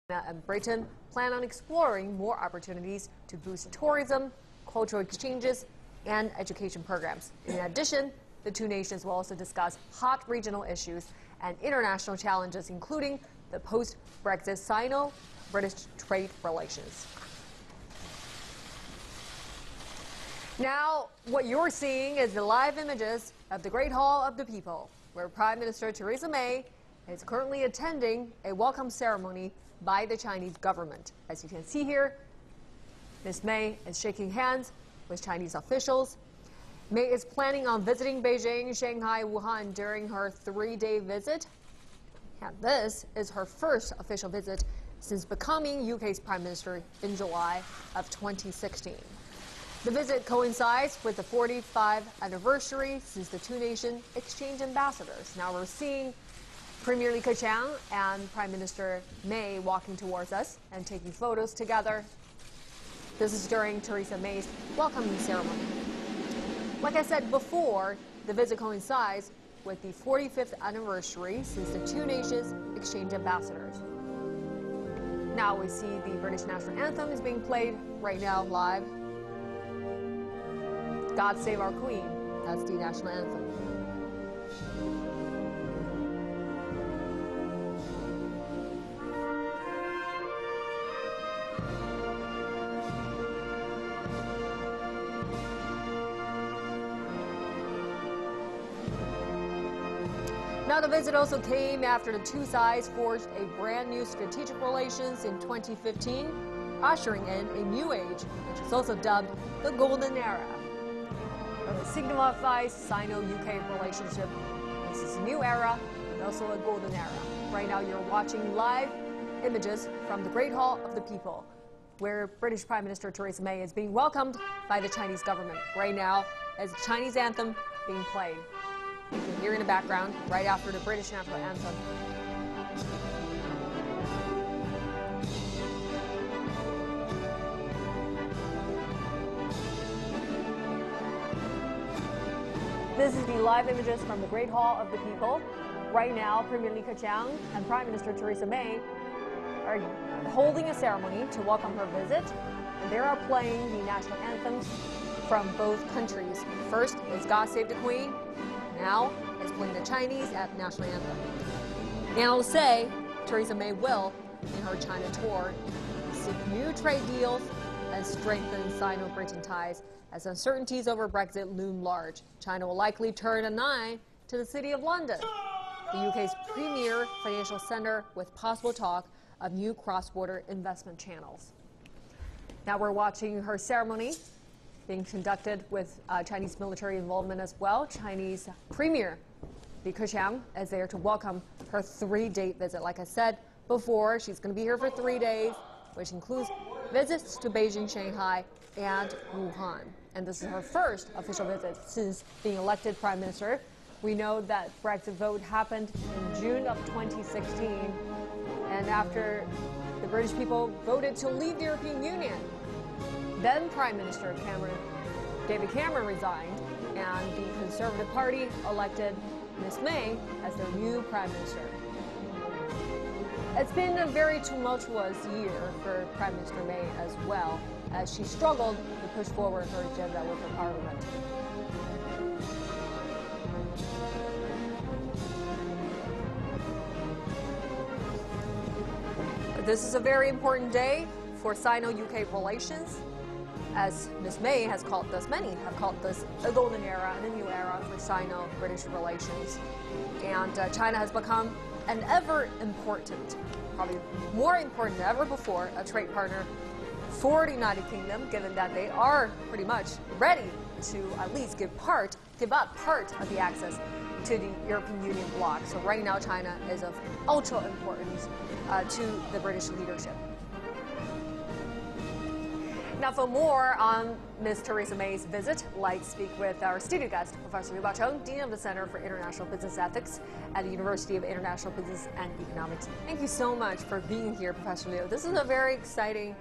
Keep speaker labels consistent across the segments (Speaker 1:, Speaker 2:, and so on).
Speaker 1: And Britain plan on exploring more opportunities to boost tourism, cultural exchanges, and education programs. In addition, the two nations will also discuss hot regional issues and international challenges, including the post-Brexit Sino-British trade relations. Now, what you're seeing is the live images of the Great Hall of the People, where Prime Minister Theresa May is currently attending a welcome ceremony by the Chinese government. As you can see here, Ms. May is shaking hands with Chinese officials. May is planning on visiting Beijing, Shanghai, Wuhan during her 3-day visit. And this is her first official visit since becoming UK's Prime Minister in July of 2016. The visit coincides with the 45th anniversary since the two nations exchanged ambassadors. Now we're seeing Premier Li Keqiang and Prime Minister May walking towards us and taking photos together. This is during Theresa May's welcoming ceremony. Like I said before, the visit coincides with the 45th anniversary since the two nations exchanged ambassadors. Now we see the British national anthem is being played right now live. God Save Our Queen, that's the national anthem. Now, the visit also came after the two sides forged a brand new strategic relations in 2015, ushering in a new age, which is also dubbed the Golden Era. It signifies Sino-UK relationship. This is a new era and also a golden era. Right now, you're watching live images from the Great Hall of the People, where British Prime Minister Theresa May is being welcomed by the Chinese government. Right now, as the Chinese anthem being played. You can hear in the background, right after the British national anthem. This is the live images from the Great Hall of the People. Right now, Premier Li Keqiang and Prime Minister Theresa May are holding a ceremony to welcome her visit. And they are playing the national anthems from both countries. First is God Save the Queen. Now it's playing the Chinese national anthem. And I'll say Theresa May will, in her China tour, seek new trade deals and strengthen Sino-Britain ties as uncertainties over Brexit loom large. China will likely turn an eye to the City of London, the UK's premier financial center, with possible talk of new cross-border investment channels. Now we're watching her ceremony being conducted with Chinese military involvement as well. Chinese Premier Li Keqiang is there to welcome her 3-day visit. Like I said before, she's going to be here for 3 days, which includes visits to Beijing, Shanghai, and Wuhan. And this is her first official visit since being elected Prime Minister. We know that Brexit vote happened in June of 2016, and after the British people voted to leave the European Union, then Prime Minister David Cameron resigned, and the Conservative Party elected Ms. May as their new Prime Minister. It's been a very tumultuous year for Prime Minister May as well, as she struggled to push forward her agenda with her parliament. This is a very important day for Sino-UK relations, as Ms. May has called this, many have called this a golden era and a new era for Sino-British relations. And China has become an ever important, probably more important than ever before, a trade partner for the United Kingdom, given that they are pretty much ready to at least give up part of the access to the European Union bloc. So right now, China is of ultra importance to the British leadership. Now, for more on Ms. Theresa May's visit, let's speak with our studio guest, Professor Liu Baocheng, Dean of the Center for International Business Ethics at the University of International Business and Economics. Thank you so much for being here, Professor Liu. This is a very exciting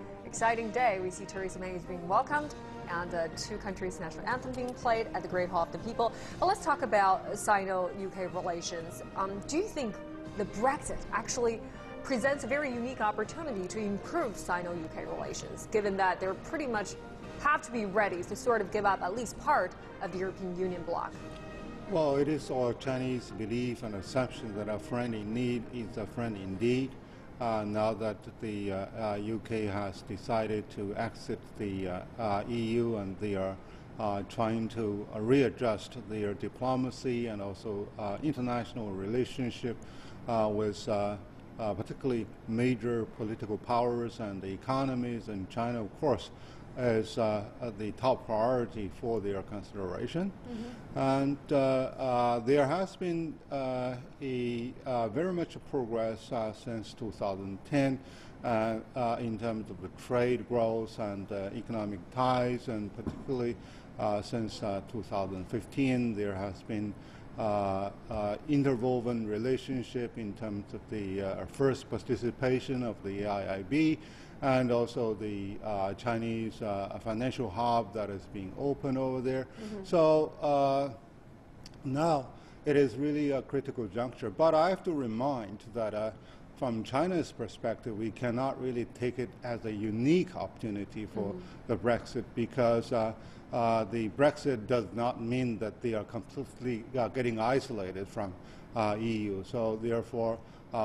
Speaker 1: day. We see Theresa May is being welcomed and two countries' national anthem being played at the Great Hall of the People. But let's talk about Sino-UK relations. Do you think the Brexit actually presents a very unique opportunity to improve Sino-UK relations, given that they're pretty much have to be ready to sort of give up at least part of the European Union bloc.
Speaker 2: Well, it is our Chinese belief and assumption that a friend in need is a friend indeed. Now that the UK has decided to exit the EU, and they are trying to readjust their diplomacy and also international relationship with particularly major political powers and the economies, and China, of course, is the top priority for their consideration. And there has been very much progress since 2010 in terms of the trade growth and economic ties, and particularly since 2015 there has been interwoven relationship in terms of the first participation of the AIIB, and also the Chinese financial hub that is being opened over there. So now it is really a critical juncture. But I have to remind that from China's perspective, we cannot really take it as a unique opportunity for the Brexit, because the Brexit does not mean that they are completely getting isolated from EU. So therefore,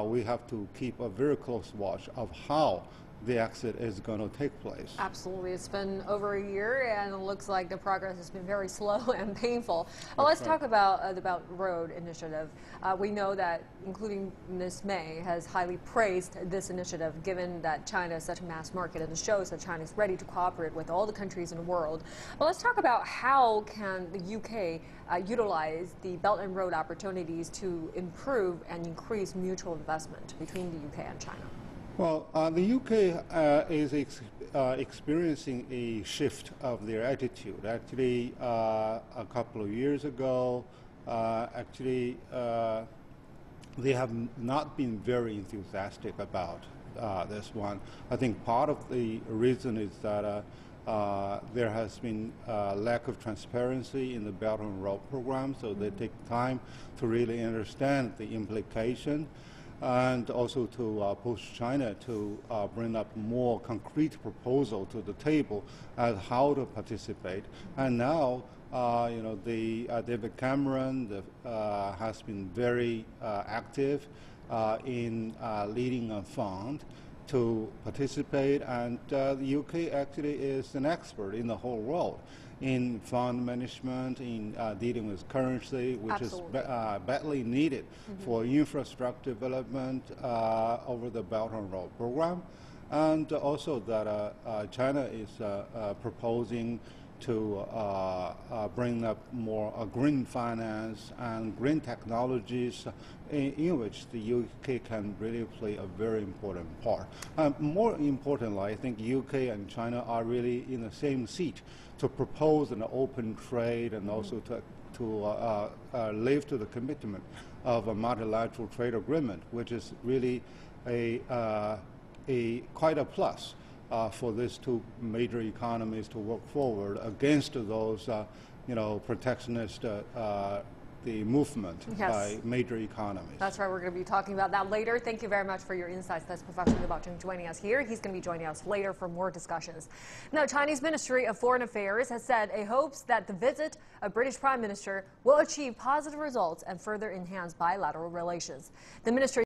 Speaker 2: we have to keep a very close watch of how the exit is going to take place.
Speaker 1: Absolutely. It's been over a year, and it looks like the progress has been very slow and painful. Well, let's talk about the Belt and Road Initiative. We know that, including Ms. May, has highly praised this initiative, given that China is such a mass market, and it shows that China is ready to cooperate with all the countries in the world. But let's talk about how can the UK utilize the Belt and Road opportunities to improve and increase mutual investment between the UK and China.
Speaker 2: Well, the UK is experiencing a shift of their attitude. Actually, a couple of years ago, they have not been very enthusiastic about this one. I think part of the reason is that there has been lack of transparency in the Belt and Road program, so they take time to really understand the implication, and also to push China to bring up more concrete proposal to the table as how to participate. And now, you know, David Cameron has been very active in leading a fund to participate, and the UK actually is an expert in the whole world in fund management, in dealing with currency, which is badly needed for infrastructure development over the Belt and Road program. And also that China is proposing to bring up more green finance and green technologies in which the UK can really play a very important part. More importantly, I think UK and China are really in the same seat to propose an open trade, and also to live to the commitment of a multilateral trade agreement, which is really quite a plus for these two major economies to work forward against those, you know, protectionist the movement by major economies.
Speaker 1: That's right. We're going to be talking about that later. Thank you very much for your insights. That's Professor Liu Baocheng joining us here. He's going to be joining us later for more discussions. Now, Chinese Ministry of Foreign Affairs has said it hopes that the visit of British Prime Minister will achieve positive results and further enhance bilateral relations. The ministry